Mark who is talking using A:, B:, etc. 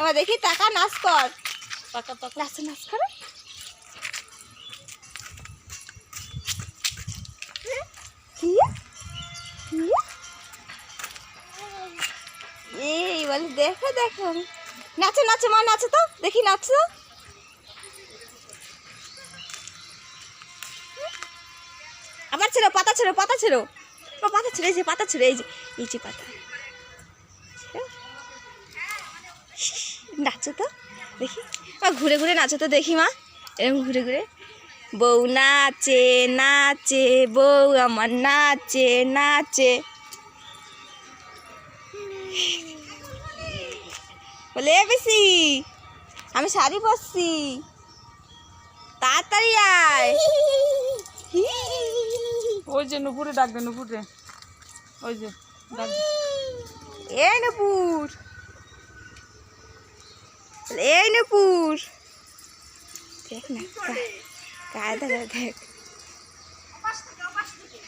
A: আমার দেখি টাকা নাচ কর টাকা টাকা নাচ নাচ কর এই বলে দেখো দেখো নাচো নাচো মা নাচো তো দেখি নাচো আবার ছেড়ো পাতা ছেড়ো পাতা ছেড়ো পাতা ছেড়ে এই যে পাতা ছেড়ে এই যে পাতা নাচো তো দেখি ঘুরে ঘুরে নাচো তো দেখি মা এরকম ঘুরে ঘুরে বউ নাচে নাচে বউ আমার নাচে নাচে বলে বেশি আমি শাড়ি পরছি তাড়াতাড়ি আয়
B: ওই যে নুপুরে ডাকবে নুপুরে ওই যে
A: এই নুপুর এই নুপুর দেখ না গায়ে দেখ